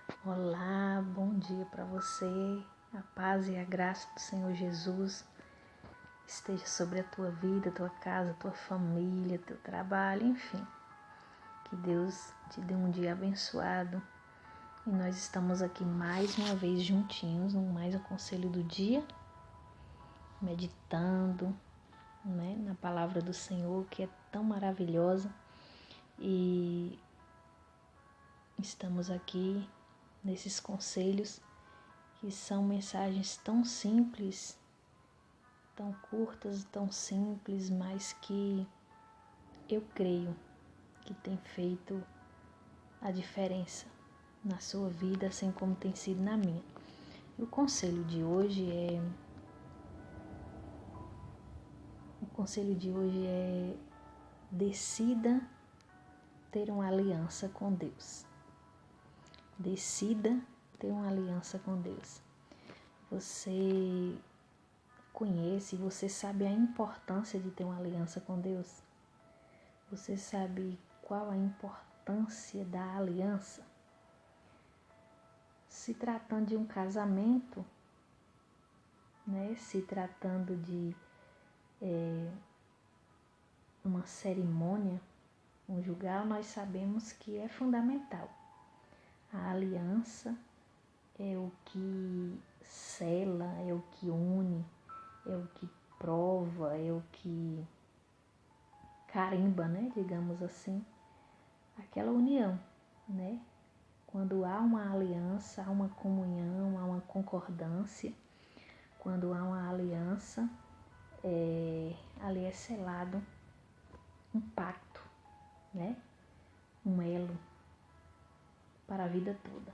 Olá, bom dia para você. A paz e a graça do Senhor Jesus esteja sobre a tua vida, tua casa, tua família, teu trabalho, enfim. Que Deus te dê um dia abençoado. E nós estamos aqui mais uma vez juntinhos, no mais um conselho do dia, meditando, na palavra do Senhor, que é tão maravilhosa. E estamos aqui nesses conselhos que são mensagens tão simples, tão curtas, tão simples, mas que eu creio que tem feito a diferença na sua vida, assim como tem sido na minha. E o conselho de hoje é decida ter uma aliança com Deus. Decida ter uma aliança com Deus. Você conhece, você sabe a importância de ter uma aliança com Deus? Você sabe qual a importância da aliança? Se tratando de um casamento, se tratando de uma cerimônia conjugal, nós sabemos que é fundamental. A aliança é o que sela, é o que une, é o que prova, é o que carimba, digamos assim, aquela união, Quando há uma aliança, há uma comunhão, há uma concordância. Quando há uma aliança, ali é selado um pacto, um elo para a vida toda.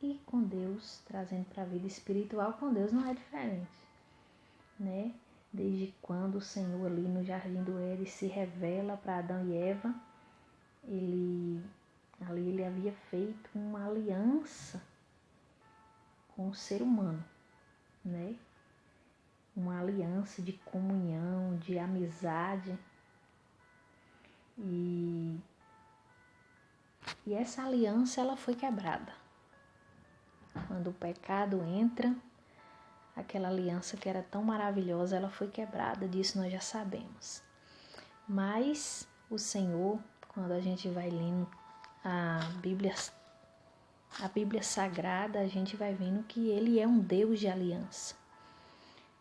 E com Deus, trazendo para a vida espiritual, com Deus não é diferente, Desde quando o Senhor ali no Jardim do Éden se revela para Adão e Eva, ele havia feito uma aliança com o ser humano, Uma aliança de comunhão, de amizade. E essa aliança ela foi quebrada. Quando o pecado entra, aquela aliança que era tão maravilhosa, ela foi quebrada, disso nós já sabemos. Mas o Senhor, quando a gente vai lendo a Bíblia Sagrada, a gente vai vendo que Ele é um Deus de aliança.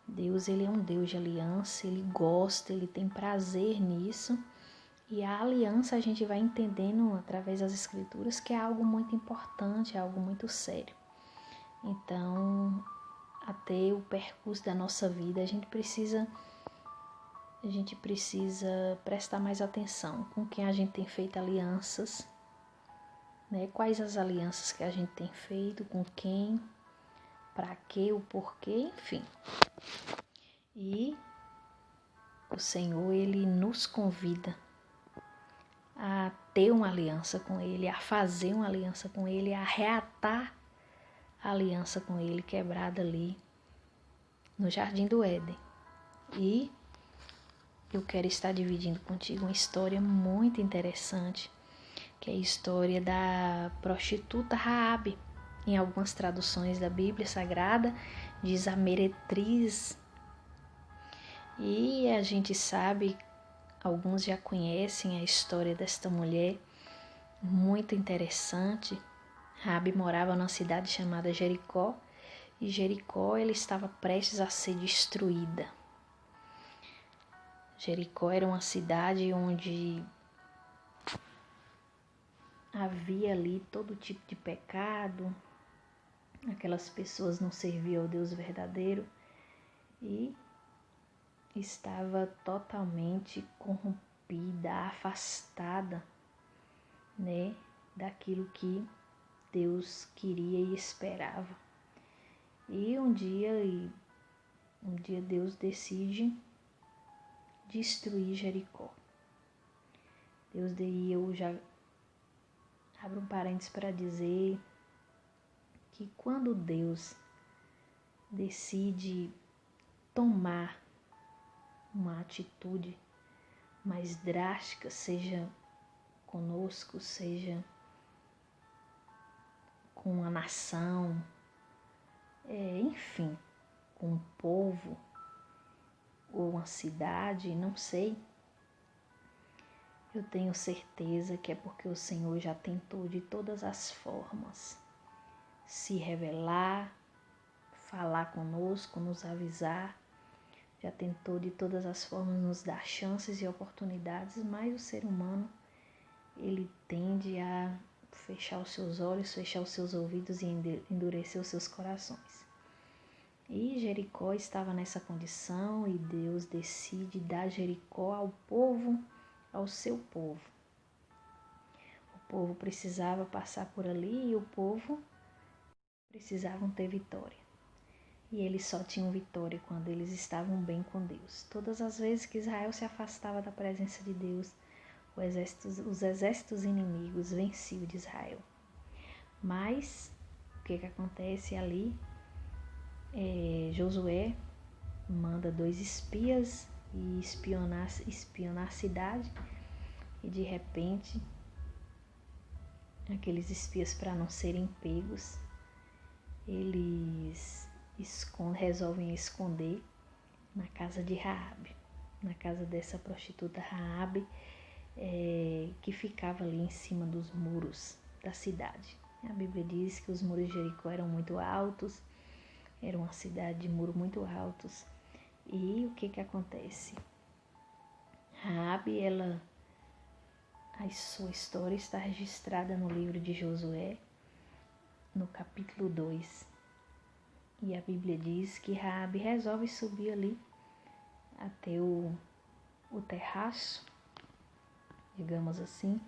Deus, Ele é um Deus de aliança, Ele gosta, Ele tem prazer nisso. E a aliança a gente vai entendendo através das Escrituras que é algo muito importante, é algo muito sério. Então, até o percurso da nossa vida, a gente precisa prestar mais atenção com quem a gente tem feito alianças, Quais as alianças que a gente tem feito, com quem, para quê, o porquê, enfim. E o Senhor, Ele nos convida a ter uma aliança com Ele, a fazer uma aliança com Ele, a reatar a aliança com Ele quebrada ali no Jardim do Éden. E eu quero estar dividindo contigo uma história muito interessante, que é a história da prostituta Raabe. Em algumas traduções da Bíblia Sagrada, diz a meretriz. E a gente sabe, alguns já conhecem a história desta mulher, muito interessante. Raabe morava numa cidade chamada Jericó, e Jericó ela estava prestes a ser destruída. Jericó era uma cidade onde havia ali todo tipo de pecado, aquelas pessoas não serviam ao Deus verdadeiro e estava totalmente corrompida, afastada, daquilo que Deus queria e esperava. E um dia Deus decide destruir Jericó. Eu já abro um parênteses para dizer que quando Deus decide tomar uma atitude mais drástica, seja conosco, seja com com uma nação, enfim, com um povo ou uma cidade, não sei. Eu tenho certeza que é porque o Senhor já tentou de todas as formas se revelar, falar conosco, nos avisar. Já tentou de todas as formas nos dar chances e oportunidades, mas o ser humano, ele tende a fechar os seus olhos, fechar os seus ouvidos e endurecer os seus corações. E Jericó estava nessa condição e Deus decide dar Jericó ao povo, ao seu povo. O povo precisava passar por ali e o povo precisava ter vitória. E eles só tinham vitória quando eles estavam bem com Deus. Todas as vezes que Israel se afastava da presença de Deus, os exércitos inimigos venciam de Israel. Mas o que acontece ali? Josué manda 2 espias e espionar a cidade, e de repente aqueles espias, para não serem pegos, eles resolvem esconder na casa de Raabe, na casa dessa prostituta Raabe, que ficava ali em cima dos muros da cidade. A Bíblia diz que os muros de Jericó eram muito altos, era uma cidade de muro muito altos. E o que acontece? Raabe, a sua história está registrada no livro de Josué, no capítulo 2. E a Bíblia diz que Raabe resolve subir ali até o terraço, digamos assim,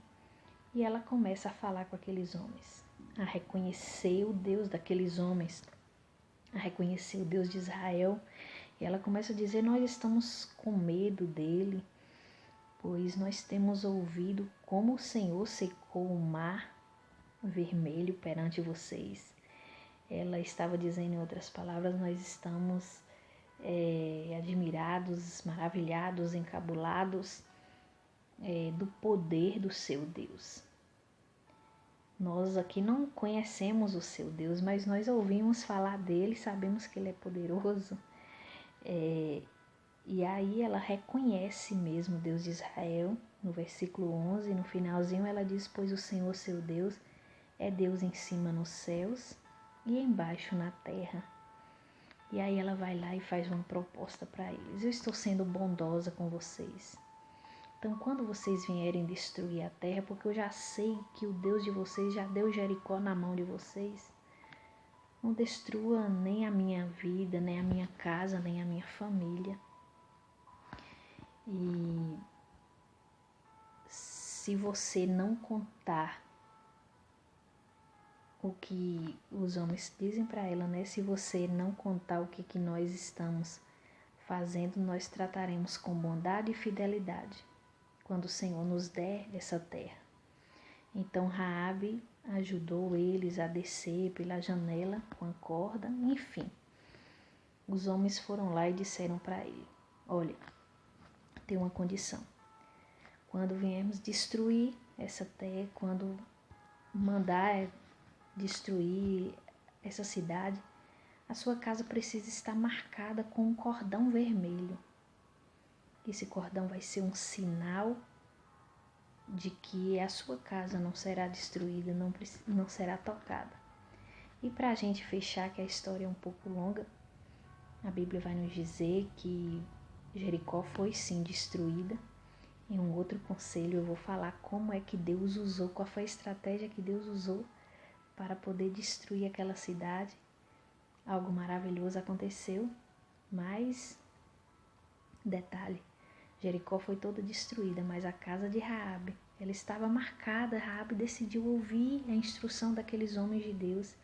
e ela começa a falar com aqueles homens, a reconhecer o Deus daqueles homens, a reconhecer o Deus de Israel. E ela começa a dizer: nós estamos com medo dele, pois nós temos ouvido como o Senhor secou o mar vermelho perante vocês. Ela estava dizendo, em outras palavras, nós estamos admirados, maravilhados, encabulados do poder do seu Deus. Nós aqui não conhecemos o seu Deus, mas nós ouvimos falar dele, sabemos que ele é poderoso. E aí ela reconhece mesmo o Deus de Israel. No versículo 11, no finalzinho, ela diz: pois o Senhor, seu Deus, é Deus em cima nos céus e embaixo na terra. E aí ela vai lá e faz uma proposta para eles: eu estou sendo bondosa com vocês. Então, quando vocês vierem destruir a terra, porque eu já sei que o Deus de vocês já deu Jericó na mão de vocês, não destrua nem a minha vida, nem a minha casa, nem a minha família. E se você não contar o que os homens dizem para ela, né? Se você não contar o que nós estamos fazendo, nós trataremos com bondade e fidelidade quando o Senhor nos der essa terra. Então Raabe ajudou eles a descer pela janela com a corda, enfim. Os homens foram lá e disseram para ele: olha, tem uma condição. Quando viemos destruir essa terra, quando mandar destruir essa cidade, a sua casa precisa estar marcada com um cordão vermelho. Esse cordão vai ser um sinal de que a sua casa não será destruída, não será tocada. E para a gente fechar, que a história é um pouco longa, a Bíblia vai nos dizer que Jericó foi sim destruída. Em um outro conselho eu vou falar como é que Deus usou, qual foi a estratégia que Deus usou para poder destruir aquela cidade. Algo maravilhoso aconteceu, mas detalhe, Jericó foi toda destruída, mas a casa de Raabe, ela estava marcada. Raabe decidiu ouvir a instrução daqueles homens de Deus.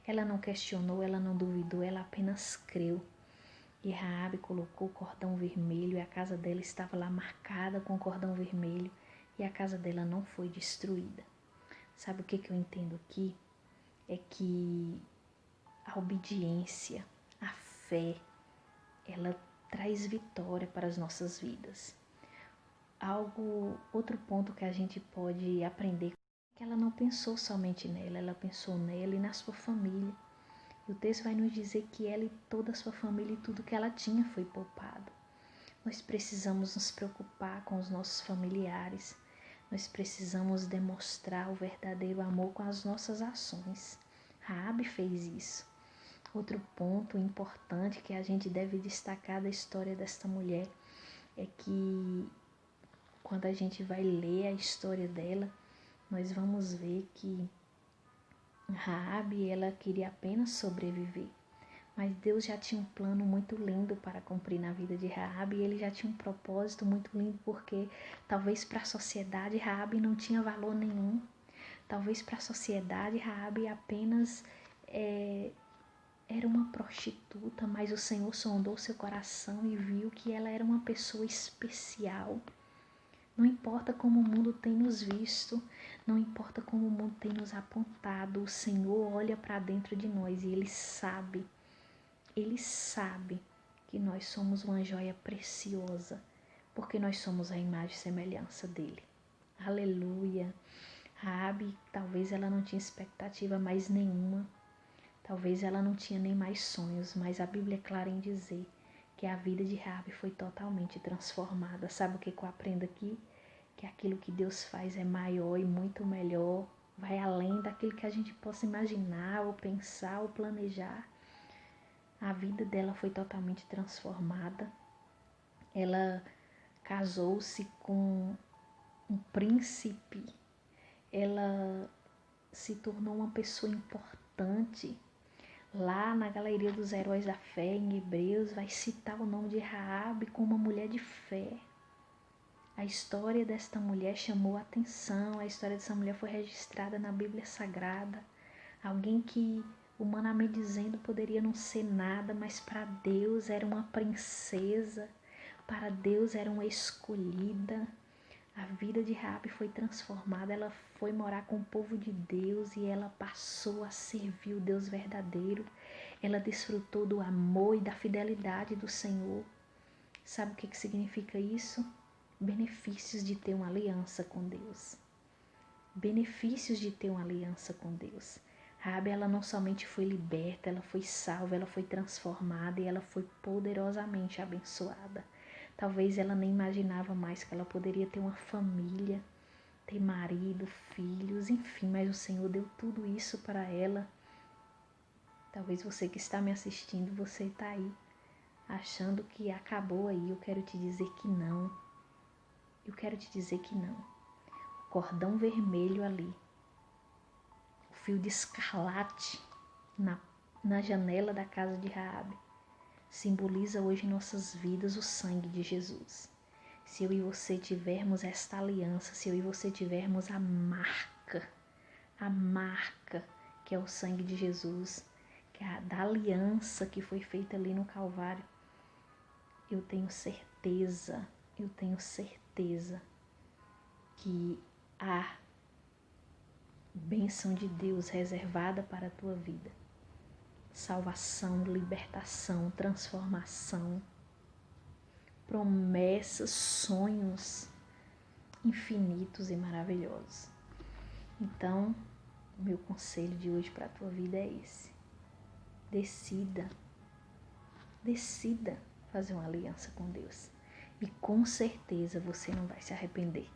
Ela não questionou, ela não duvidou, ela apenas creu. E Raabe colocou o cordão vermelho e a casa dela estava lá marcada com o cordão vermelho e a casa dela não foi destruída. Sabe o que eu entendo aqui? É que a obediência, a fé, ela traz vitória para as nossas vidas. Outro ponto que a gente pode aprender que ela não pensou somente nela, ela pensou nela e na sua família. E o texto vai nos dizer que ela e toda a sua família e tudo que ela tinha foi poupado. Nós precisamos nos preocupar com os nossos familiares. Nós precisamos demonstrar o verdadeiro amor com as nossas ações. Raabe fez isso. Outro ponto importante que a gente deve destacar da história desta mulher é que quando a gente vai ler a história dela, nós vamos ver que Raabe, ela queria apenas sobreviver. Mas Deus já tinha um plano muito lindo para cumprir na vida de Raabe, e ele já tinha um propósito muito lindo, porque talvez para a sociedade Raabe não tinha valor nenhum. Talvez para a sociedade Raabe apenas era uma prostituta, mas o Senhor sondou seu coração e viu que ela era uma pessoa especial. Não importa como o mundo tem nos visto, não importa como o mundo tem nos apontado, o Senhor olha para dentro de nós e Ele sabe que nós somos uma joia preciosa, porque nós somos a imagem e semelhança dEle. Aleluia! Raabe, talvez ela não tinha expectativa mais nenhuma, talvez ela não tinha nem mais sonhos, mas a Bíblia é clara em dizer que a vida de Raabe foi totalmente transformada. Sabe o que eu aprendo aqui? Que aquilo que Deus faz é maior e muito melhor, vai além daquilo que a gente possa imaginar, ou pensar, ou planejar. A vida dela foi totalmente transformada. Ela casou-se com um príncipe. Ela se tornou uma pessoa importante. Lá na Galeria dos Heróis da Fé, em Hebreus, vai citar o nome de Raabe como uma mulher de fé. A história desta mulher chamou a atenção, a história dessa mulher foi registrada na Bíblia Sagrada. Alguém que, humanamente dizendo, poderia não ser nada, mas para Deus era uma princesa, para Deus era uma escolhida. A vida de Raabe foi transformada, ela foi morar com o povo de Deus e ela passou a servir o Deus verdadeiro. Ela desfrutou do amor e da fidelidade do Senhor. Sabe o que significa isso? Benefícios de ter uma aliança com Deus. Benefícios de ter uma aliança com Deus. Raabe, ela não somente foi liberta, ela foi salva, ela foi transformada e ela foi poderosamente abençoada. Talvez ela nem imaginava mais que ela poderia ter uma família, ter marido, filhos, enfim, mas o Senhor deu tudo isso para ela. Talvez você que está me assistindo, você está aí achando que acabou aí. Eu quero te dizer que não. Eu quero te dizer que não. O cordão vermelho ali, o fio de escarlate na janela da casa de Raabe, simboliza hoje em nossas vidas o sangue de Jesus. Se eu e você tivermos esta aliança, se eu e você tivermos a marca que é o sangue de Jesus, que é a da aliança que foi feita ali no Calvário, eu tenho certeza que a bênção de Deus reservada para a tua vida, salvação, libertação, transformação, promessas, sonhos infinitos e maravilhosos. Então, o meu conselho de hoje para a tua vida é esse. Decida fazer uma aliança com Deus. E com certeza você não vai se arrepender.